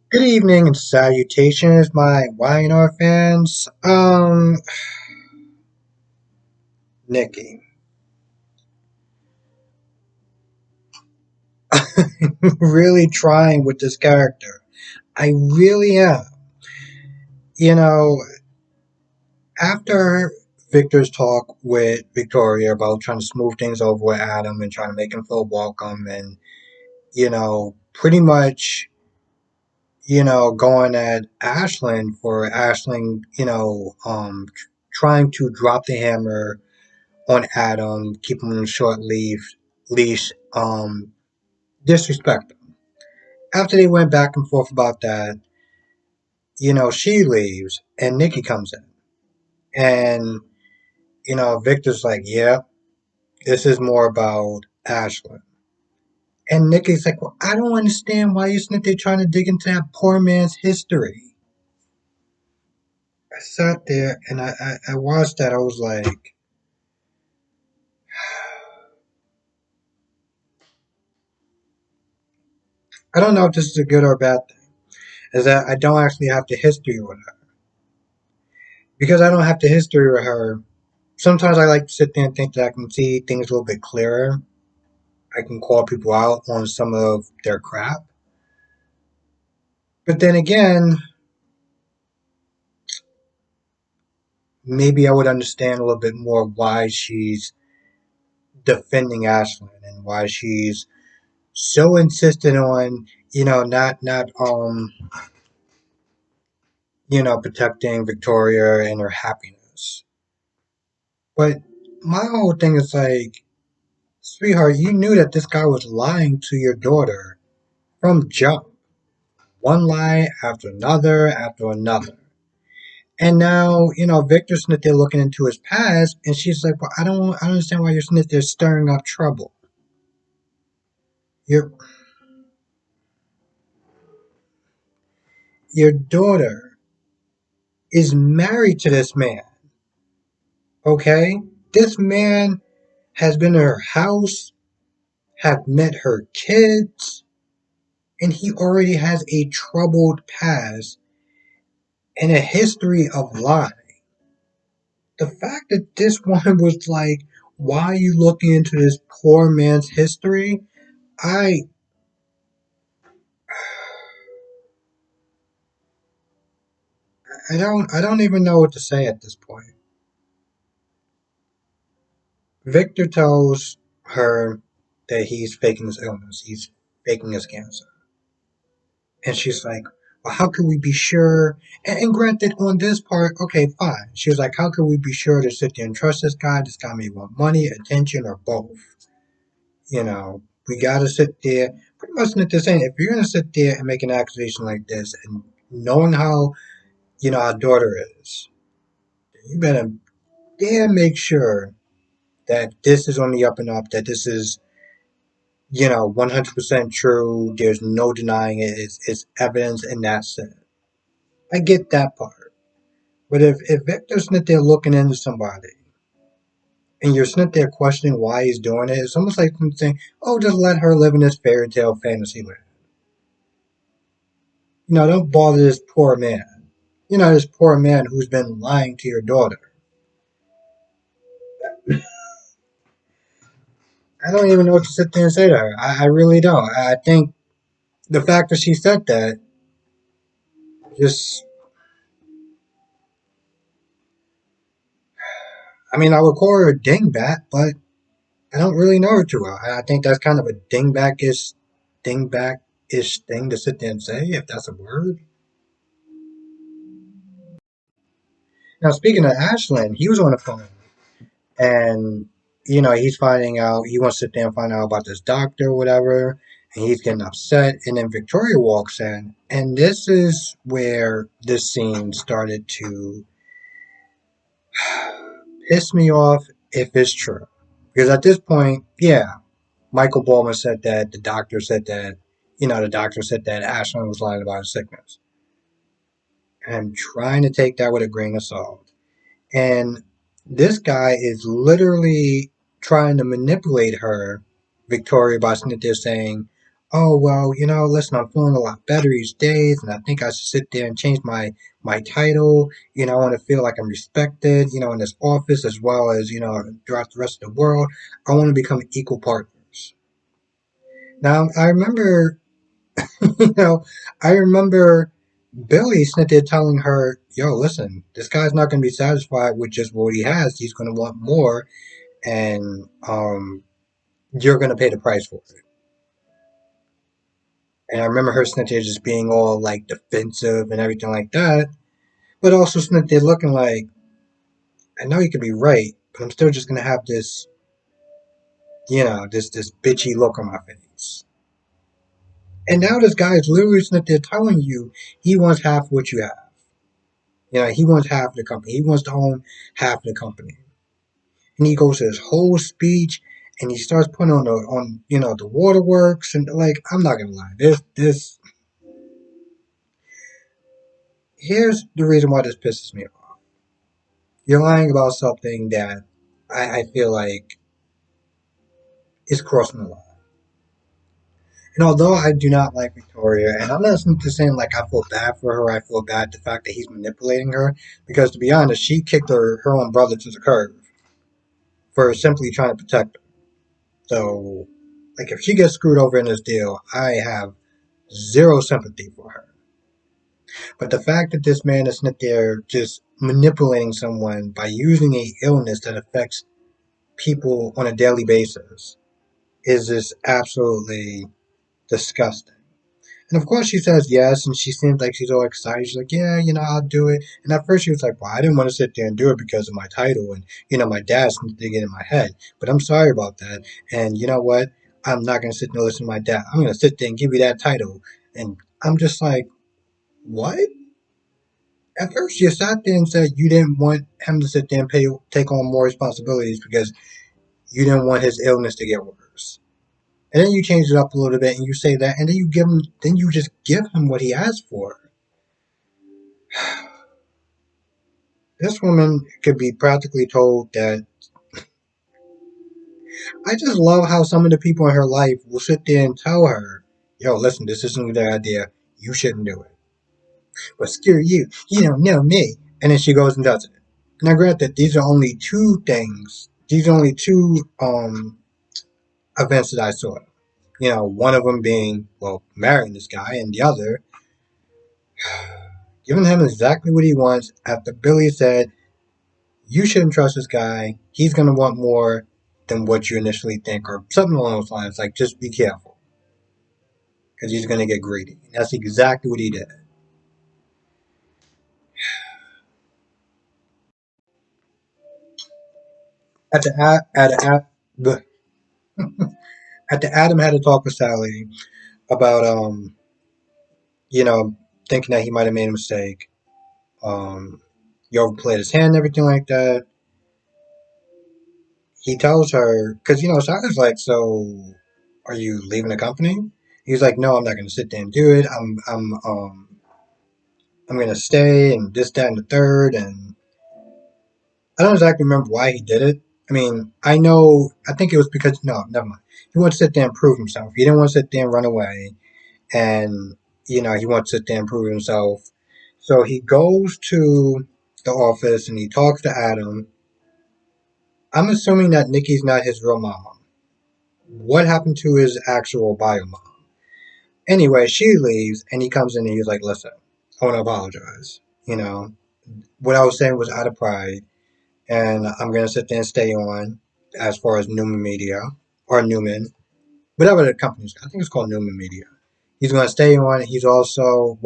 Good evening and salutations, my YNR fans. Nikki. Really trying with this character. I really am. You know, after Victor's talk with Victoria about trying to smooth things over with Adam and trying to make him feel welcome and, pretty much, going at Ashlyn for Ashlyn, trying to drop the hammer on Adam, keep him on a short leash, disrespect him. After they went back and forth about that, she leaves and Nikki comes in. And, Victor's like, yeah, this is more about Ashlyn. And Nikki's like, well, I don't understand why you think they're trying to dig into that poor man's history. I sat there and I watched that. I was like, I don't know if this is a good or a bad thing. Is that I don't actually have the history with her. Because I don't have the history with her, sometimes I like to sit there and think that I can see things a little bit clearer. I can call people out on some of their crap. But then again, maybe I would understand a little bit more why she's defending Ashlyn and why she's so insistent on, not protecting Victoria and her happiness. But my whole thing is like, sweetheart, you knew that this guy was lying to your daughter from jump. One lie after another. And now, Victor's sitting there looking into his past, and she's like, well, I don't understand why you're sitting there stirring up trouble. Your your daughter is married to this man, okay? This man has been in her house, have met her kids, and he already has a troubled past and a history of lying. The fact that this woman was like, why are you looking into this poor man's history? I I don't even know what to say at this point. Victor tells her that he's faking his illness, he's faking his cancer. And she's like, well, how can we be sure? And granted, on this part, okay, fine. She was like, how can we be sure to sit there and trust this guy? This guy may want money, attention, or both. We gotta sit there. Pretty much what they're saying, if you're gonna sit there and make an accusation like this, and knowing how, our daughter is, you better damn make sure that this is on the up and up, that this is, 100% true. There's no denying it. It's evidence, and that's it. I get that part. But if Victor's sitting there looking into somebody, and you're sitting there questioning why he's doing it, it's almost like saying, oh, just let her live in this fairy tale fantasy land. Don't bother this poor man. This poor man who's been lying to your daughter. I don't even know what to sit there and say to her. I really don't. I think the fact that she said that just, I mean, I would call her a dingbat, but I don't really know her too well. I think that's kind of a dingback-ish thing to sit there and say, if that's a word. Now, speaking of Ashland, he was on the phone, and he's finding out. He wants to sit there and find out about this doctor, or whatever, and he's getting upset. And then Victoria walks in, and this is where this scene started to piss me off if it's true. Because at this point, yeah, Michael Baldwin said that the doctor said that Ashland was lying about his sickness. And I'm trying to take that with a grain of salt. And this guy is literally trying to manipulate her, Victoria, by sitting there saying, oh well, listen, I'm feeling a lot better these days, and I think I should sit there and change my title. I want to feel like I'm respected, in this office as well as throughout the rest of the world. I want to become equal partners. Now, I remember, you know, I remember Billy sitting there telling her, "Yo, listen, this guy's not going to be satisfied with just what he has. He's going to want more, and you're going to pay the price for it." And I remember her sitting there just being all like defensive and everything like that, but also sitting there looking like, I know you could be right, but I'm still just going to have this, this bitchy look on my face. And now this guy is literally sitting there telling you he wants half what you have. He wants half the company. He wants to own half the company. And he goes to his whole speech and he starts putting on the waterworks and like I'm not gonna lie, this here's the reason why this pisses me off. You're lying about something that I feel like is crossing the line. And although I do not like Victoria, and I'm not just saying like I feel bad for her, I feel bad the fact that he's manipulating her, because to be honest, she kicked her own brother to the curb for simply trying to protect her. So, like, if she gets screwed over in this deal, I have zero sympathy for her. But the fact that this man is not there just manipulating someone by using a illness that affects people on a daily basis is just absolutely disgusting. And of course she says yes, and she seems like she's all excited. She's like, yeah, I'll do it. And at first she was like, well, I didn't want to sit there and do it because of my title and, my dad's to get in my head. But I'm sorry about that. And you know what? I'm not going to sit there and listen to my dad. I'm going to sit there and give you that title. And I'm just like, what? At first you sat there and said you didn't want him to sit there and take on more responsibilities because you didn't want his illness to get worse. And then you change it up a little bit and you say that, and then you just give him what he asked for. This woman could be practically told that. I just love how some of the people in her life will sit there and tell her, yo, listen, this isn't a good idea. You shouldn't do it. But screw you. You don't know me. And then she goes and does it. Now, granted, these are only two things. These are only two events that I saw. One of them being, well, marrying this guy, and the other, giving him exactly what he wants after Billy said, you shouldn't trust this guy. He's going to want more than what you initially think, or something along those lines. Like, just be careful, because he's going to get greedy. That's exactly what he did. At the at the Adam had a talk with Sally about you know thinking that he might have made a mistake. Um, he overplayed his hand and everything like that. He tells her because Sally's like, so are you leaving the company? He's like, no, I'm not going to sit there and do it. I'm gonna stay and this, that, and the third. And I don't exactly remember why he did it. I mean, I know, I think it was because, no, never mind. He wanted to sit there and prove himself. He didn't want to sit there and run away. And, he wants to sit there and prove himself. So he goes to the office and he talks to Adam. I'm assuming that Nikki's not his real mom. What happened to his actual bio mom? Anyway, she leaves and he comes in and he's like, listen, I want to apologize. What I was saying was out of pride, and I'm gonna sit there and stay on as far as Newman Media or Newman, whatever the company's. I think it's called Newman Media. He's gonna stay on. He's also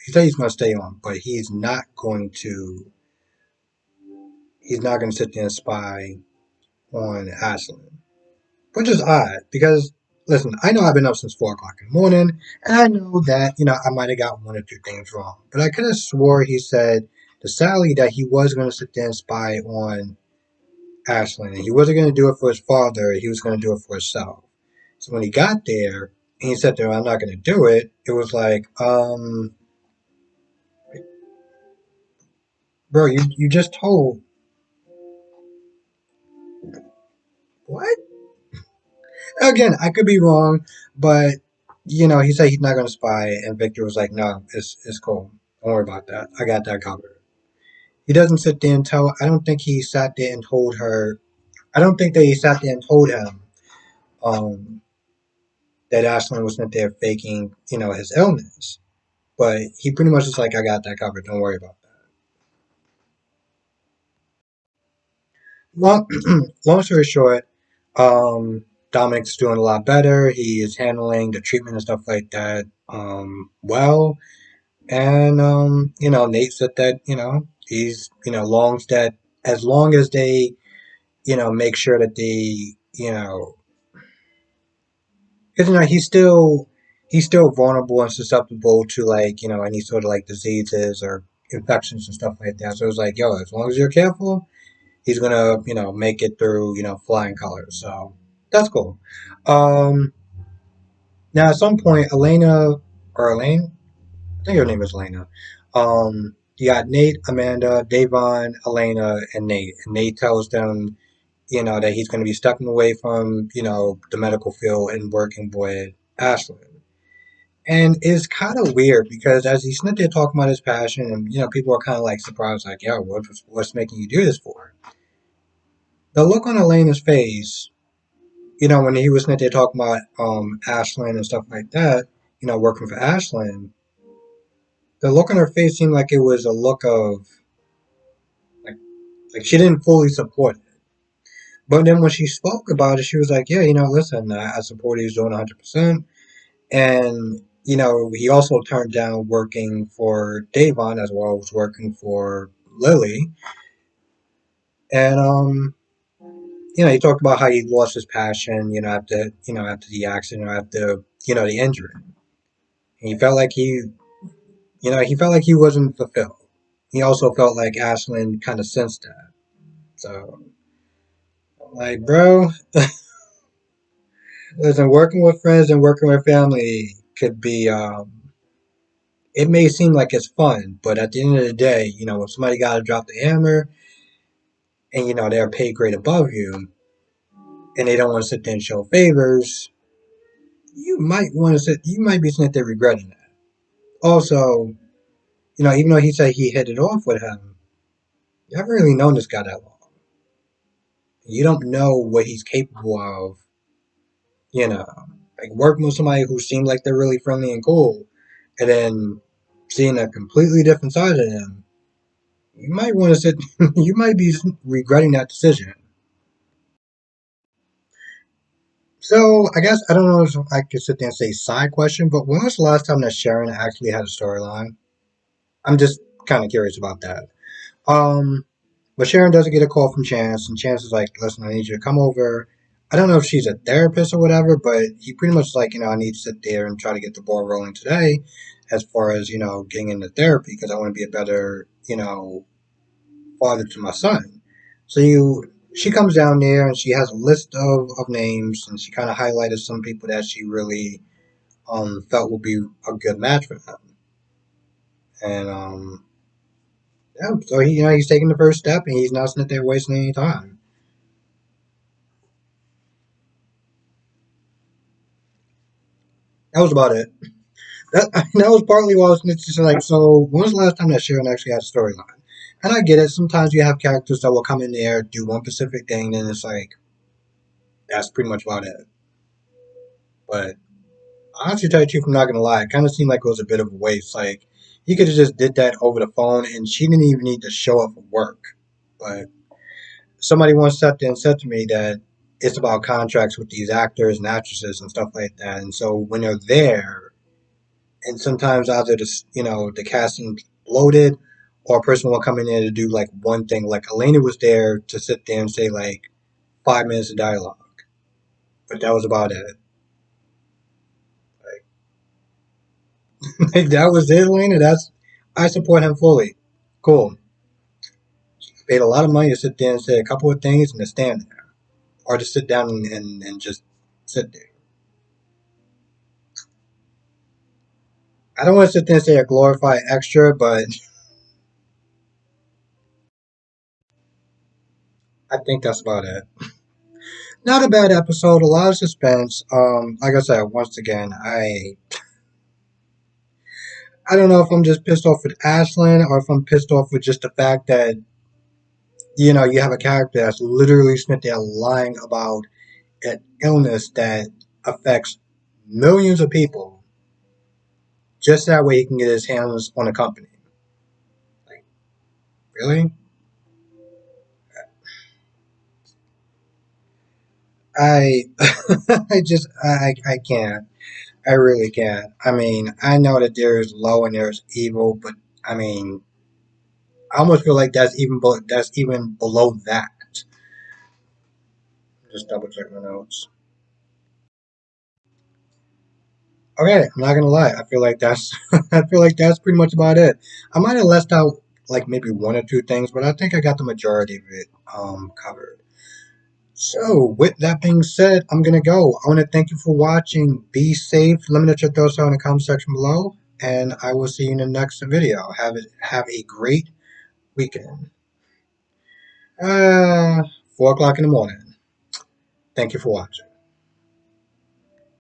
he said he's gonna stay on, but he's not going to. He's not gonna sit there and spy on Ashlyn, which is odd because listen, I know I've been up since 4 o'clock in the morning, and I know that I might have got one or two things wrong, but I could have swore he said to Sally that he was going to sit there and spy on Ashlyn. And he wasn't going to do it for his father, he was going to do it for himself. So when he got there and he said to I'm not going to do it, it was like, bro, you just told. What? Again, I could be wrong, but he said he's not going to spy, and Victor was like, no, it's cool. Don't worry about that. I got that covered. He doesn't sit there and tell. I don't think he sat there and told her. I don't think that he sat there and told him um, that Ashlyn was not there faking, his illness. But he pretty much is like, I got that covered. Don't worry about that. Long, long story short, Dominic's doing a lot better. He is handling the treatment and stuff like that well. And Nate said that he's longs that as long as they make sure that they because he's still vulnerable and susceptible to like any sort of like diseases or infections and stuff like that. So it's like, yo, as long as you're careful, he's gonna make it through flying colors. So that's cool. Um, Now at some point, Elena or Elaine, I think her name is Elena. You got Nate, Amanda, Davon, Elena, and Nate. And Nate tells them, that he's going to be stepping away from, the medical field and working with Ashlyn. And it's kind of weird because as he's sitting there talking about his passion, and people are kind of like surprised, like, "Yo, what's making you do this for?" The look on Elena's face, when he was sitting there talking about Ashlyn and stuff like that, working for Ashlyn, the look on her face seemed like it was a look of like she didn't fully support it. But then when she spoke about it, she was like, "Yeah, listen, I support he's doing 100%." And he also turned down working for Davon as well as working for Lily. And he talked about how he lost his passion, after the accident, or after the injury. And he felt like he wasn't fulfilled. He also felt like Ashlyn kind of sensed that. So, like, bro, listen, working with friends and working with family could be, it may seem like it's fun, but at the end of the day, when somebody got to drop the hammer and, they're a pay grade above you and they don't want to sit there and show favors, you might be sitting there regretting that. Also, even though he said he hit it off with him, you haven't really known this guy that long. You don't know what he's capable of, you know, like working with somebody who seemed like they're really friendly and cool, and then seeing a completely different side of them, you might want to sit, you might be regretting that decision. So I guess I don't know if I could sit there and say side question, but when was the last time that Sharon actually had a storyline? I'm just kind of curious about that. Um, but Sharon doesn't get a call from Chance, and Chance is like, "Listen, I need you to come over." I don't know if she's a therapist or whatever, but he pretty much like, I need to sit there and try to get the ball rolling today, as far as getting into therapy because I want to be a better father to my son. So she comes down there and she has a list of names, and she kind of highlighted some people that she really felt would be a good match for him. And yeah, so he's taking the first step, and he's not sitting there wasting any time. That was about it. That was partly why I was just like, so when was the last time that Sharon actually had a storyline? And I get it. Sometimes you have characters that will come in there, do one specific thing, and it's like that's pretty much about it. But honestly, tell you the truth, I'm not gonna lie. It kind of seemed like it was a bit of a waste. Like he could have just did that over the phone, and she didn't even need to show up for work. But somebody once sat there and said to me that it's about contracts with these actors and actresses and stuff like that. And so when they're there, and sometimes either the casting bloated, or a person will come in there to do like one thing. Like Elena was there to sit there and say like 5 minutes of dialogue, but that was about it. Like that was it, Elena. I support him fully. Cool. Paid a lot of money to sit there and say a couple of things and to stand there, or to sit down and just sit there. I don't want to sit there and say a glorified extra, but I think that's about it. Not a bad episode. A lot of suspense. Like I said, once again, I don't know if I'm just pissed off with Ashlyn or if I'm pissed off with just the fact that you have a character that's literally spent there lying about an illness that affects millions of people, just that way he can get his hands on a company. Like, really? I, I can't. I really can't. I mean, I know that there's low and there's evil, but I mean, I almost feel like that's even below that. Just double check my notes. Okay, I'm not gonna lie. I feel like that's I feel like that's pretty much about it. I might have left out like maybe one or two things, but I think I got the majority of it covered. So, with that being said, I'm gonna go. I want to thank you for watching. Be safe. Let me know your thoughts in the comment section below, and I will see you in the next video. Have a great weekend. 4 o'clock in the morning. Thank you for watching.